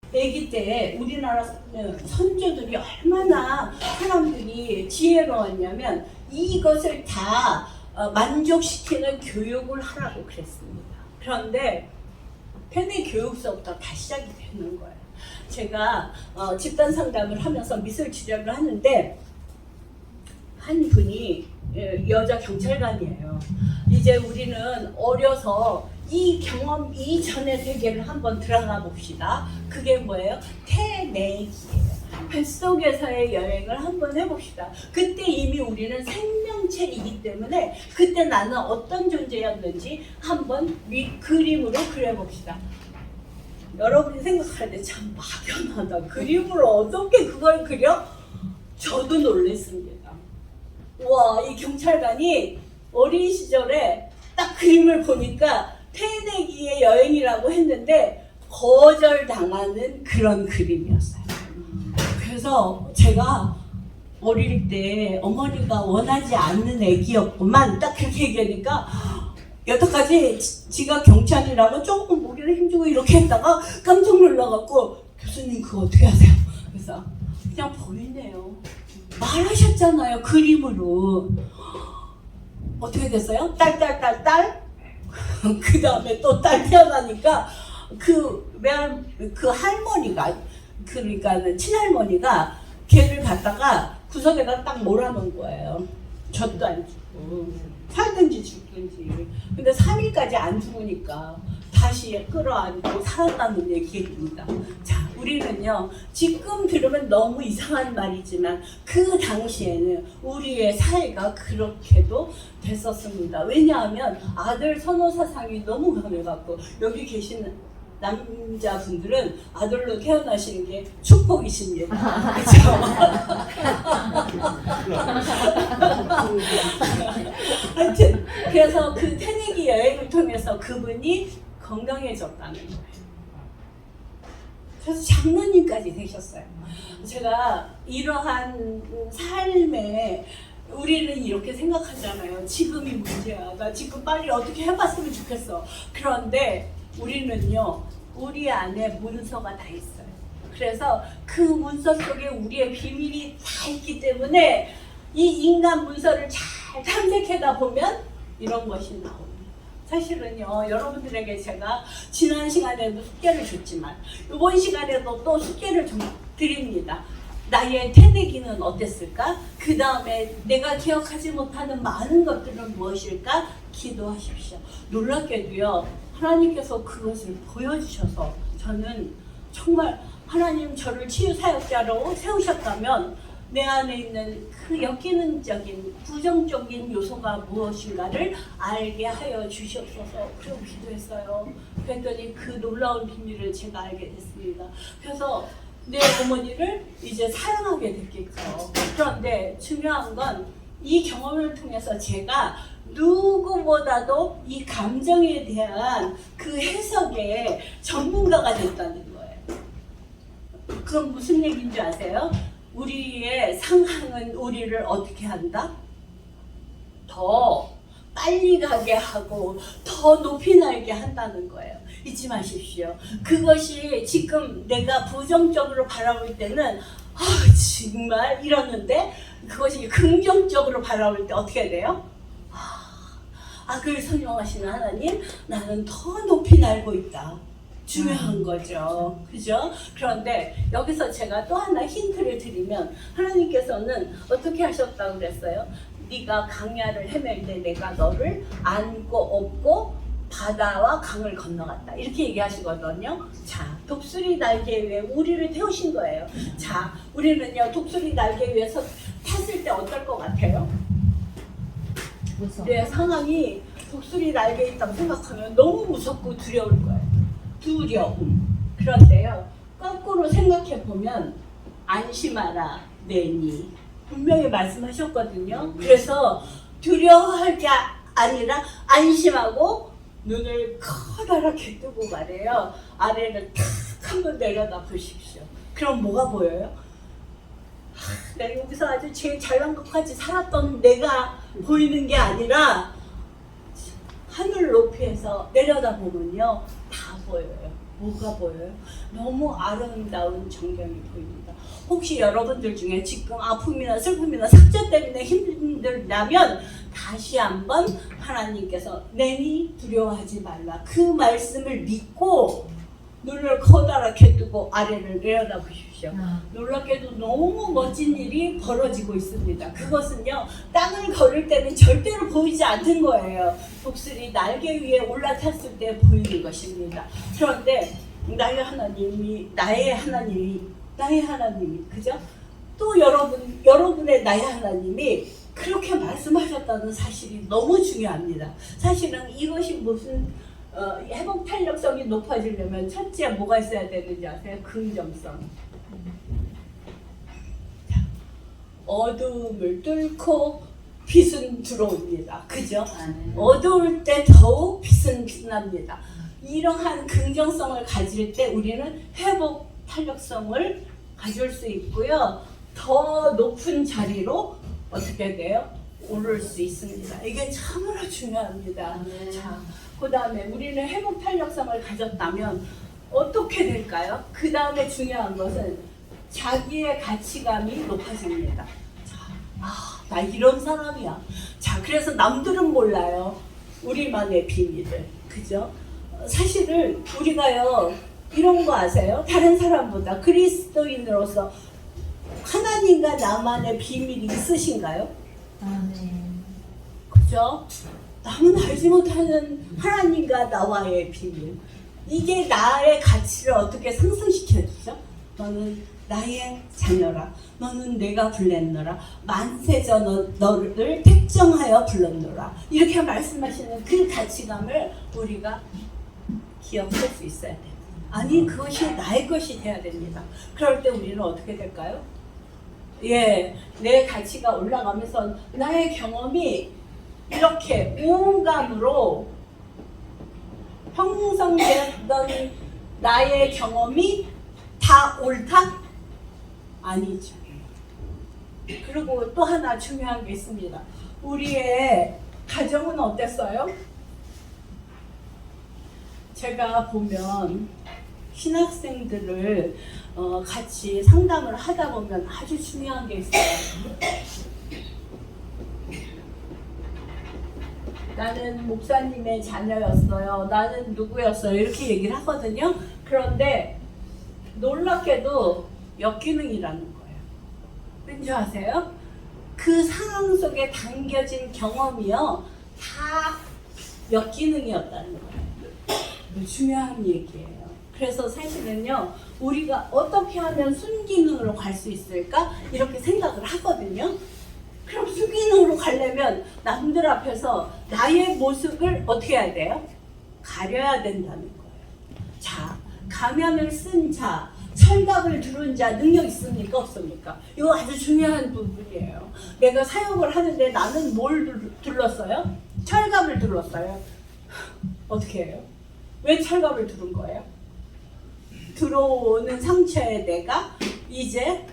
아기 때 우리나라 선조들이 얼마나 사람들이 지혜로웠냐면 이것을 다 만족시키는 교육을 하라고 그랬습니다. 그런데 편의 교육서부터 다 시작이 되는 거예요. 제가 집단 상담을 하면서 미술 치료를 하는데 한 분이 여자 경찰관이에요. 이제 우리는 어려서 이 경험 이전의 세계를 한번 들어가 봅시다. 그게 뭐예요? 태내기예요. 뱃속에서의 여행을 한번 해봅시다. 그때 이미 우리는 생명체이기 때문에 그때 나는 어떤 존재였는지 한번 그림으로 그려봅시다. 여러분이 생각할 때 참 막연하다. 그림으로 어떻게 그걸 그려? 저도 놀랐습니다. 와, 이 경찰관이 어린 시절에 딱 그림을 보니까 태내기의 여행이라고 했는데 거절당하는 그런 그림이었어요. 그래서 제가 어릴 때 어머니가 원하지 않는 애기였구만 딱 그렇게 얘기하니까 여태까지 지가 경찰이라고 조금 목에를 힘주고 이렇게 했다가 깜짝 놀라갖고 교수님 그거 어떻게 하세요? 그래서 그냥 보이네요. 말하셨잖아요. 그림으로. 어떻게 됐어요? 딸 그 다음에 또 딸 태어나니까 그 할머니가 그러니까 친할머니가 걔를 갖다가 구석에다 딱 몰아놓은 거예요. 젖도 안 주고 살든지 죽든지. 근데 3일까지 안 죽으니까 다시 끌어안고 살았다는 얘기입니다. 자, 우리는요 지금 들으면 너무 이상한 말이지만 그 당시에는 우리의 사회가 그렇게도 됐었습니다. 왜냐하면 아들 선호 사상이 너무 강해갖고 여기 계시는 남자분들은 아들로 태어나시는 게 축복이십니다. 그렇죠? 하여튼 그래서 그 태내기 여행을 통해서 그분이 건강해졌다는 거예요. 그래서 장로님까지 되셨어요. 제가 이러한 삶에 우리는 이렇게 생각하잖아요. 지금이 문제야. 나 지금 빨리 어떻게 해봤으면 좋겠어. 그런데 우리는요, 우리 안에 문서가 다 있어요. 그래서 그 문서 속에 우리의 비밀이 다 있기 때문에 이 인간 문서를 잘 탐색해다 보면 이런 것이 나옵니다. 사실은요, 여러분들에게 제가 지난 시간에도 숙제를 줬지만 이번 시간에도 또 숙제를 좀 드립니다. 나의 태내기는 어땠을까? 그 다음에 내가 기억하지 못하는 많은 것들은 무엇일까? 기도하십시오. 놀랍게도요, 하나님께서 그것을 보여주셔서 저는 정말 하나님 저를 치유사역자로 세우셨다면 내 안에 있는 그 역기능적인 부정적인 요소가 무엇인가를 알게 하여 주시옵소서. 그리고 기도했어요. 그랬더니 그 놀라운 비밀을 제가 알게 됐습니다. 그래서 내 어머니를 이제 사랑하게 됐겠죠. 그런데 중요한 건 이 경험을 통해서 제가 누구보다도 이 감정에 대한 그 해석의 전문가가 됐다는 거예요. 그건 무슨 얘기인 줄 아세요? 우리의 상황은 우리를 어떻게 한다? 더 빨리 가게 하고 더 높이 날게 한다는 거예요. 잊지 마십시오. 그것이 지금 내가 부정적으로 바라볼 때는 정말 이러는데 그것이 긍정적으로 바라볼 때 어떻게 돼요? 악을 선용하시는 하나님, 나는 더 높이 날고 있다. 중요한 거죠. 그죠? 그런데 여기서 제가 또 하나 힌트를 드리면 하나님께서는 어떻게 하셨다고 그랬어요? 네가 강야를 헤맬 때 내가 너를 안고 업고 바다와 강을 건너갔다. 이렇게 얘기하시거든요. 자, 독수리 날개 위에 우리를 태우신 거예요. 자, 우리는요 독수리 날개 위에서 탔을 때 어떨 것 같아요? 내 상황이 독수리 날개에 있다고 생각하면 너무 무섭고 두려울 거예요. 두려움. 그런데요, 거꾸로 생각해 보면 안심하라 내니 분명히 말씀하셨거든요. 그래서 두려워할 게 아니라 안심하고 눈을 커다랗게 뜨고 말해요. 아래를 탁 한번 내려다 보십시오. 그럼 뭐가 보여요? 내가 여기서 아주 제일 잘난 것까지 살았던 내가 보이는 게 아니라 하늘 높이에서 내려다 보면요 다 보여요. 뭐가 보여요? 너무 아름다운 전경이 보입니다. 혹시 여러분들 중에 지금 아픔이나 슬픔이나 삭제 때문에 힘들다면 다시 한번 하나님께서 내니 두려워하지 말라. 그 말씀을 믿고 눈을 커다랗게 뜨고 아래를 내려다보십시오. 놀랍게도 너무 멋진 일이 벌어지고 있습니다. 그것은요, 땅을 걸을 때는 절대로 보이지 않는 거예요. 독수리 날개 위에 올라탔을 때 보이는 것입니다. 그런데 나의 하나님이, 그죠? 또 여러분의 나의 하나님이 그렇게 말씀하셨다는 사실이 너무 중요합니다. 사실은 이것이 무슨 회복 탄력성이 높아지려면 첫째 뭐가 있어야 되는지 아세요? 긍정성. 어두움을 뚫고 빛은 들어옵니다. 그죠? 어두울 때 더욱 빛은 빛납니다. 이러한 긍정성을 가질 때 우리는 회복 탄력성을 가질 수 있고요. 더 높은 자리로 어떻게 돼요? 오를 수 있습니다. 이게 참으로 중요합니다. 자, 그 다음에 우리는 회복 탄력성을 가졌다면 어떻게 될까요? 그 다음에 중요한 것은 자기의 가치감이 높아집니다. 자, 나 이런 사람이야. 자, 그래서 남들은 몰라요. 우리만의 비밀을. 그죠? 사실은 우리가요, 이런 거 아세요? 다른 사람보다 그리스도인으로서 하나님과 나만의 비밀이 있으신가요? 그죠? 남은 알지 못하는 하나님과 나와의 비밀. 이게 나의 가치를 어떻게 상승시켜주죠? 너는 나의 자녀라. 너는 내가 불렀노라. 만세전 너를 택정하여 불렀노라. 이렇게 말씀하시는 그 가치감을 우리가 기억할 수 있어야 돼요. 아니, 그것이 나의 것이 돼야 됩니다. 그럴 때 우리는 어떻게 될까요? 예, 내 가치가 올라가면서 나의 경험이 이렇게 오감으로 형성됐던 나의 경험이 다 옳다? 아니죠. 그리고 또 하나 중요한 게 있습니다. 우리의 가정은 어땠어요? 제가 보면 신학생들을 같이 상담을 하다 보면 아주 중요한 게 있어요. 나는 목사님의 자녀였어요. 나는 누구였어요. 이렇게 얘기를 하거든요. 그런데 놀랍게도 역기능이라는 거예요. 왠지 아세요? 그 상황 속에 담겨진 경험이요, 다 역기능이었다는 거예요. 중요한 얘기예요. 그래서 사실은요, 우리가 어떻게 하면 순기능으로 갈 수 있을까? 이렇게 생각을 하거든요. 그럼 순기능으로 가려면 남들 앞에서 나의 모습을 어떻게 해야 돼요? 가려야 된다는 거예요. 자, 가면을 쓴 자, 철갑을 두른 자 능력 있습니까? 없습니까? 이거 아주 중요한 부분이에요. 내가 사역을 하는데 나는 뭘 둘렀어요? 철갑을 둘렀어요. 어떻게 해요? 왜 철갑을 두른 거예요? 들어오는 상처에 내가 이제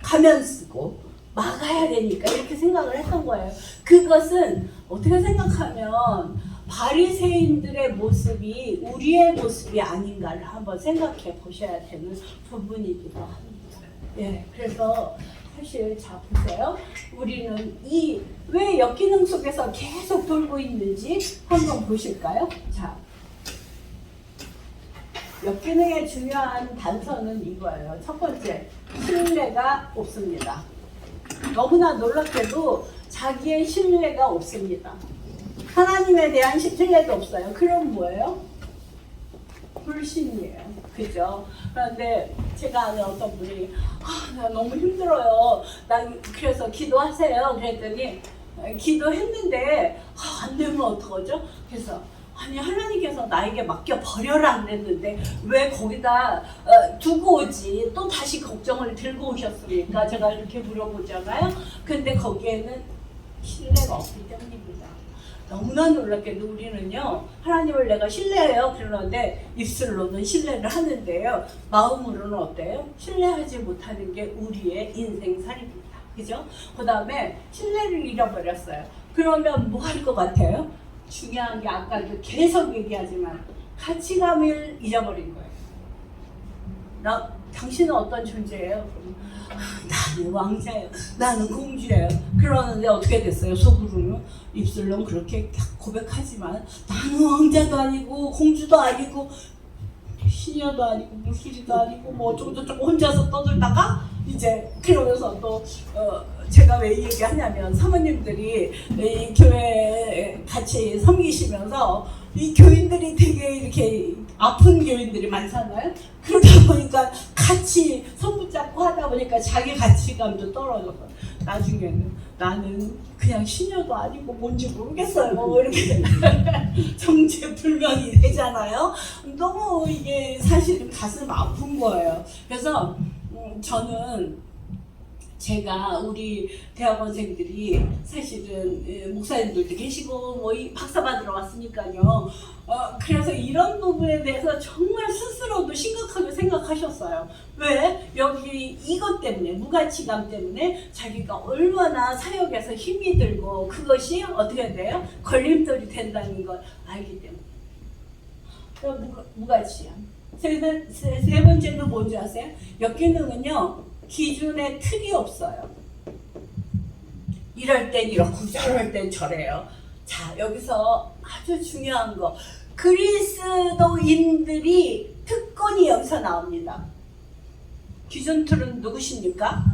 가면 쓰고 막아야 되니까 이렇게 생각을 했던 거예요. 그것은 어떻게 생각하면 바리새인들의 모습이 우리의 모습이 아닌가를 한번 생각해 보셔야 되는 부분이기도 합니다. 예, 그래서 사실 자 보세요. 우리는 이 왜 역기능 속에서 계속 돌고 있는지 한번 보실까요? 자, 역기능의 중요한 단서는 이거예요. 첫 번째, 신뢰가 없습니다. 너무나 놀랍게도 자기의 신뢰가 없습니다. 하나님에 대한 신뢰도 없어요. 그럼 뭐예요? 불신이에요. 그죠? 그런데 제가 아는 어떤 분이 나 너무 힘들어요. 그래서 기도하세요. 그랬더니 기도했는데 안 되면 어떡하죠? 그래서 아니 하나님께서 나에게 맡겨버려라 안 했는데 왜 거기다 두고 오지? 또 다시 걱정을 들고 오셨습니까? 제가 이렇게 물어보잖아요. 근데 거기에는 신뢰가 없기 때문입니다. 너무나 놀랍게도 우리는요, 하나님을 내가 신뢰해요 그러는데 입술로는 신뢰를 하는데요, 마음으로는 어때요? 신뢰하지 못하는 게 우리의 인생살이입니다. 그죠? 그 다음에 신뢰를 잃어버렸어요. 그러면 뭐 할 것 같아요? 중요한 게 아까도 계속 얘기하지만 가치감을 잊어버린 거예요. 당신은 어떤 존재예요? 나는 왕자예요. 나는 공주예요. 그러는데 어떻게 됐어요? 속으로는 입술로는 그렇게 고백하지만 나는 왕자도 아니고 공주도 아니고 시녀도 아니고 물소리도 아니고 뭐 어쩌고저쩌고 혼자서 떠들다가 이제 그러면서 또 제가 왜 이 얘기하냐면 사모님들이 이 교회에 같이 섬기시면서 이 교인들이 되게 이렇게 아픈 교인들이 많잖아요. 그러다 보니까 같이 손 붙잡고 하다 보니까 자기 가치감도 떨어져서 나중에는 나는 그냥 시녀도 아니고 뭔지 모르겠어요. 뭐 이렇게 정체불명이 되잖아요. 너무 이게 사실은 가슴 아픈 거예요. 그래서 저는 제가 우리 대학원생들이 사실은 목사님들도 계시고 뭐 박사 받으러 왔으니까요. 그래서 이런 부분에 대해서 정말 스스로도 심각하게 생각하셨어요. 왜? 여기 이것 때문에 무가치감 때문에 자기가 얼마나 사역에서 힘이 들고 그것이 어떻게 돼요? 걸림돌이 된다는 걸 알기 때문에. 무가치감. 세 번째는 뭔지 아세요? 역기능은요. 기준의 틀이 없어요. 이럴 땐 이렇고 저럴 땐 저래요. 자, 여기서 아주 중요한 거. 그리스도인들이 특권이 여기서 나옵니다. 기준 틀은 누구십니까?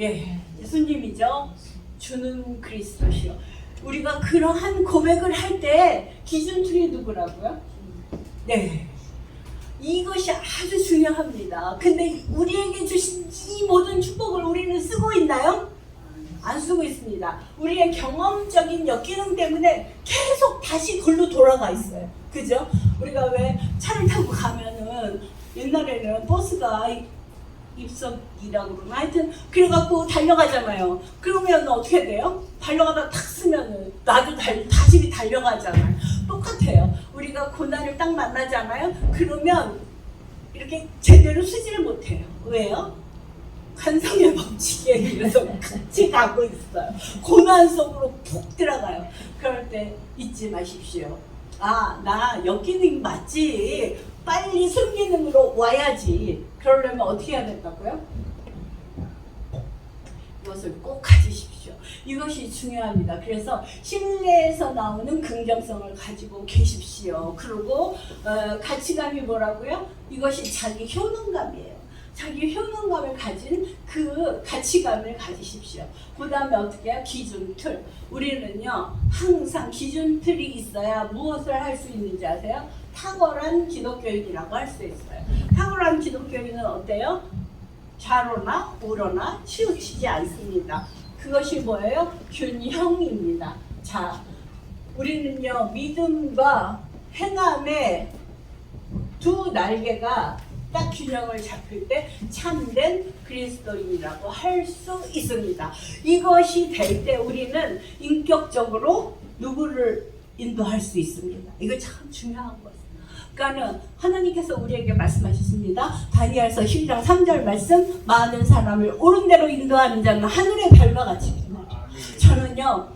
예, 예수님이죠. 주는 그리스도시요. 우리가 그러한 고백을 할 때 기준 틀이 누구라고요? 네. 이것이 아주 중요합니다. 근데 우리에게 주신 이 모든 축복을 우리는 쓰고 있나요? 안 쓰고 있습니다. 우리의 경험적인 역기능 때문에 계속 다시 글로 돌아가 있어요. 그죠? 우리가 왜 차를 타고 가면은 옛날에는 버스가 입석이라고 그러나 하여튼 그래갖고 달려가잖아요. 그러면 어떻게 돼요? 달려가다 탁 쓰면은 나도 다시 달려가잖아요. 똑같아요. 우리가 고난을 딱 만나잖아요. 그러면 이렇게 제대로 쓰지를 못해요. 왜요? 관성의 법칙에 의해서 같이 가고 있어요. 고난 속으로 푹 들어가요. 그럴 때 잊지 마십시오. 아, 나 역기능 맞지. 빨리 순기능으로 와야지. 그러려면 어떻게 해야 된다고요? 이것을 꼭 가지십시오. 이것이 중요합니다. 그래서 신뢰에서 나오는 긍정성을 가지고 계십시오. 그리고 가치감이 뭐라고요? 이것이 자기 효능감이에요. 자기 효능감을 가진 그 가치감을 가지십시오. 그 다음에 어떻게 해요? 기준 틀. 우리는요 항상 기준 틀이 있어야 무엇을 할 수 있는지 아세요? 탁월한 기독교인이라고 할 수 있어요. 탁월한 기독교인은 어때요? 좌로나 우로나 치우치지 않습니다. 그것이 뭐예요? 균형입니다. 자, 우리는요 믿음과 행함의 두 날개가 딱 균형을 잡힐 때 참된 그리스도인이라고 할 수 있습니다. 이것이 될 때 우리는 인격적으로 누구를 인도할 수 있습니다. 이거 참 중요한 거예요. 그러니까는 하나님께서 우리에게 말씀하셨습니다. 다니엘서 12장 3절 말씀, 많은 사람을 옳은 대로 인도하는 자는 하늘의 별과 같이 빛나죠. 저는요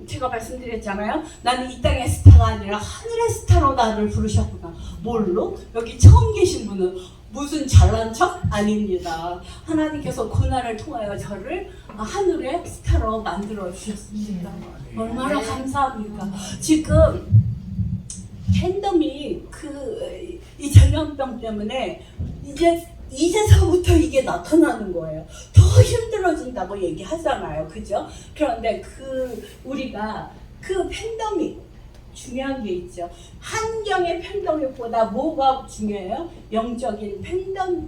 제가 말씀드렸잖아요. 나는 이 땅의 스타가 아니라 하늘의 스타로 나를 부르셨구나. 뭘로? 여기 처음 계신 분은 무슨 잘난 척? 아닙니다. 하나님께서 고난을 통하여 저를 하늘의 스타로 만들어 주셨습니다. 얼마나 감사합니까? 지금 팬덤이 이 전염병 때문에 이제서부터 이게 나타나는 거예요. 더 힘들어진다고 얘기하잖아요. 그죠? 그런데 우리가 그 팬덤이 중요한 게 있죠. 환경의 팬덤보다 뭐가 중요해요? 영적인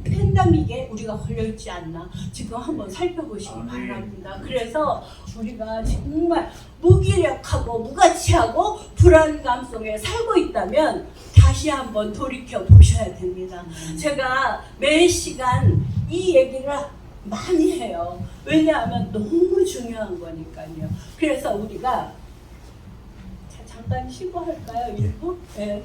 팬덤이게 우리가 걸려있지 않나 지금 한번 살펴보시기 바랍니다. 그래서 우리가 정말 무기력하고 무가치하고 불안감 속에 살고 있다면 다시 한번 돌이켜 보셔야 됩니다. 제가 매 시간 이 얘기를 많이 해요. 왜냐하면 너무 중요한 거니까요. 그래서 우리가 잠깐 쉬고 할까요? 1분? 네.